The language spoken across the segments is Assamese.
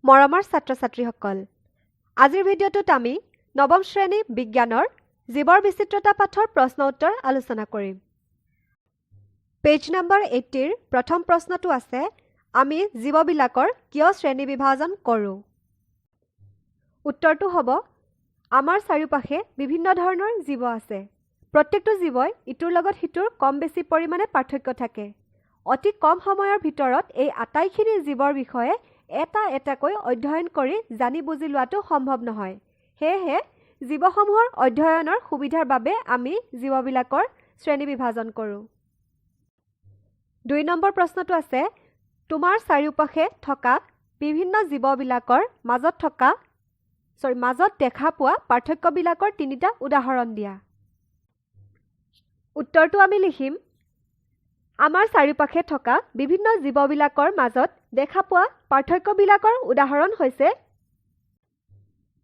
মৰমৰ ছাত্ৰ-ছাত্ৰীসকল, আজিৰ ভিডিঅ'টোত আমি নৱম শ্ৰেণী বিজ্ঞানৰ জীৱৰ বিচিত্ৰতা পাঠৰ প্ৰশ্ন উত্তৰ আলোচনা কৰিম। পেজ নম্বৰ 80 ৰ প্ৰথম প্ৰশ্নটো আছে, আমি জীৱবিলাকৰ কিয় শ্ৰেণী বিভাজন কৰোঁ? উত্তৰটো হ'ব, আমাৰ চাৰিওপাশে বিভিন্ন ধৰণৰ জীৱ আছে। প্ৰত্যেকটো জীৱই ইটোৰ লগত সিটোৰ কম বেছি পৰিমাণে পাৰ্থক্য থাকে। অতি কম সময়ৰ ভিতৰত এই আটাইখিনি জীৱৰ বিষয়ে এটা এটাকৈ অধ্যয়ন কৰি জানি বুজি লোৱাটো সম্ভৱ নহয়। সেয়েহে জীৱসমূহৰ অধ্যয়নৰ সুবিধাৰ বাবে আমি জীৱবিলাকৰ শ্ৰেণী বিভাজন কৰোঁ। 2 নম্বৰ প্ৰশ্নটো আছে, তোমাৰ চাৰিওপাশে থকা বিভিন্ন জীৱবিলাকৰ মাজত দেখা পোৱা পাৰ্থক্যবিলাকৰ 3টা উদাহৰণ দিয়া। উত্তৰটো আমি লিখিম, আমাৰ চাৰিওপাশে থকা বিভিন্ন জীৱবিলাকৰ মাজত দেখা পোৱা পাৰ্থক্যবিলাকৰ উদাহৰণ হৈছে,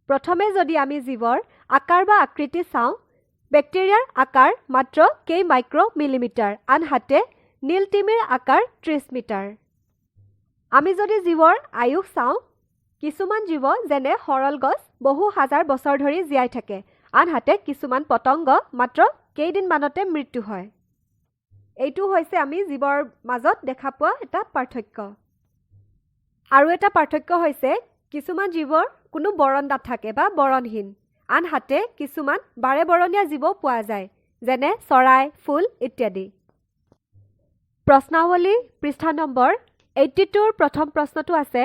প্ৰথমে যদি আমি জীৱৰ আকাৰ বা আকৃতি চাওঁ, বেক্টেৰিয়াৰ আকাৰ মাত্ৰ কেই মাইক্ৰ মিলিমিটাৰ, আনহাতে নীলতিমিৰ আকাৰ 30 মিটাৰ। আমি যদি জীৱৰ আয়ুস চাওঁ, কিছুমান জীৱ যেনে সৰল গছ বহু হাজাৰ বছৰ ধৰি জীয়াই থাকে, আনহাতে কিছুমান পতংগ মাত্ৰ কেইদিনমানতে মৃত্যু হয়। এইটো হৈছে আমি জীৱৰ মাজত দেখা পোৱা এটা পাৰ্থক্য। আৰু এটা পাৰ্থক্য হৈছে, কিছুমান জীৱৰ কোনো বৰণ নাথাকে বা বৰণহীন, আনহাতে কিছুমান বাৰে বৰণীয়া জীৱও পোৱা যায়, যেনে চৰাই, ফুল ইত্যাদি। প্ৰশ্নাৱলী পৃষ্ঠা নম্বৰ 82 ৰ প্ৰথম প্ৰশ্নটো আছে,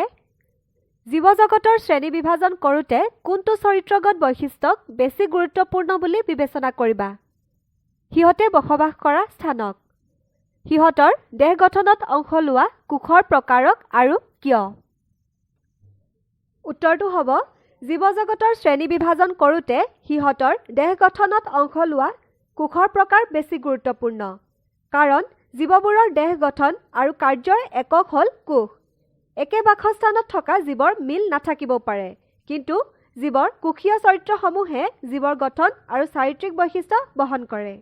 জীৱজগতৰ শ্ৰেণী বিভাজন কৰোঁতে কোনটো চৰিত্ৰগত বৈশিষ্ট্যক বেছি গুৰুত্বপূৰ্ণ বুলি বিবেচনা কৰিবা? সিহঁতে বসবাস কৰা স্থানক, সিহঁতৰ দেহ গঠনত অংশ লোৱা কোষৰ প্ৰকাৰক আৰু কিয়? উত্তৰটো হ'ব, জীৱজগতৰ শ্ৰেণী বিভাজন কৰোঁতে সিহঁতৰ দেহ গঠনত অংশ লোৱা কোষৰ প্ৰকাৰ বেছি গুৰুত্বপূৰ্ণ। কাৰণ জীৱবোৰৰ দেহ গঠন আৰু কাৰ্যৰ একক হ'ল কোষ। একে বাসস্থানত থকা জীৱৰ মিল নাথাকিবও পাৰে, কিন্তু জীৱৰ কোষীয় চৰিত্ৰসমূহে জীৱৰ গঠন আৰু চাৰিত্ৰিক বৈশিষ্ট্য বহন কৰে।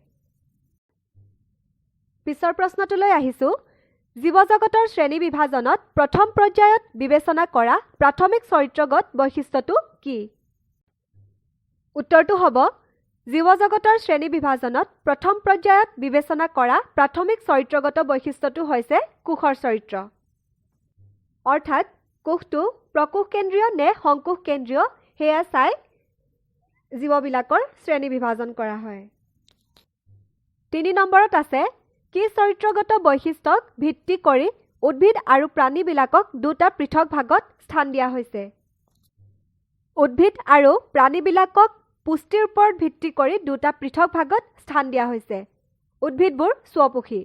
পিছৰ প্ৰশ্নটোলৈ আহিছোঁ, জীৱজগতৰ শ্ৰেণী বিভাজনত প্ৰথম পৰ্যায়ত বিবেচনা কৰা প্ৰাথমিক চৰিত্ৰগত বৈশিষ্ট্যটো কি? উত্তৰটো হ'ব, জীৱজগতৰ শ্ৰেণী বিভাজনত প্ৰথম পৰ্যায়ত বিবেচনা কৰা প্ৰাথমিক চৰিত্ৰগত বৈশিষ্ট্যটো হৈছে কোষৰ চৰিত্ৰ। অৰ্থাৎ কোষটো প্ৰকোষকেন্দ্ৰীয় নে সংকোষকেন্দ্ৰীয় সেয়া চাই জীৱবিলাকৰ শ্ৰেণী বিভাজন কৰা হয়। 3 নম্বৰত আছে, কি চৰিত্ৰগত বৈশিষ্ট্যক ভিত্তি কৰি উদ্ভিদ আৰু প্ৰাণীবিলাকক 2টা পৃথক ভাগত স্থান দিয়া হৈছে? উদ্ভিদ আৰু প্ৰাণীবিলাকক পুষ্টিৰ ওপৰত ভিত্তি কৰি 2টা পৃথক ভাগত স্থান দিয়া হৈছে। উদ্ভিদবোৰ স্বপোষী,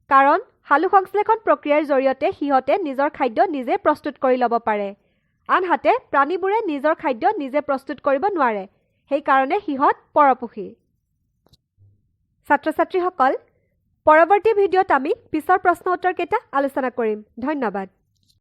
কাৰণ সালোকসংশ্লেষণ প্ৰক্ৰিয়াৰ জৰিয়তে সিহঁতে নিজৰ খাদ্য নিজে প্ৰস্তুত কৰি ল'ব পাৰে, আনহাতে প্ৰাণীবোৰে নিজৰ খাদ্য নিজে প্ৰস্তুত কৰিব নোৱাৰে, সেইকাৰণে সিহঁত পৰপোষী। ছাত্ৰ-ছাত্ৰীসকল, পৰৱৰ্তী ভিডিঅ'ত আমি পিছৰ প্ৰশ্ন উত্তৰকেইটা আলোচনা কৰিম। ধন্যবাদ।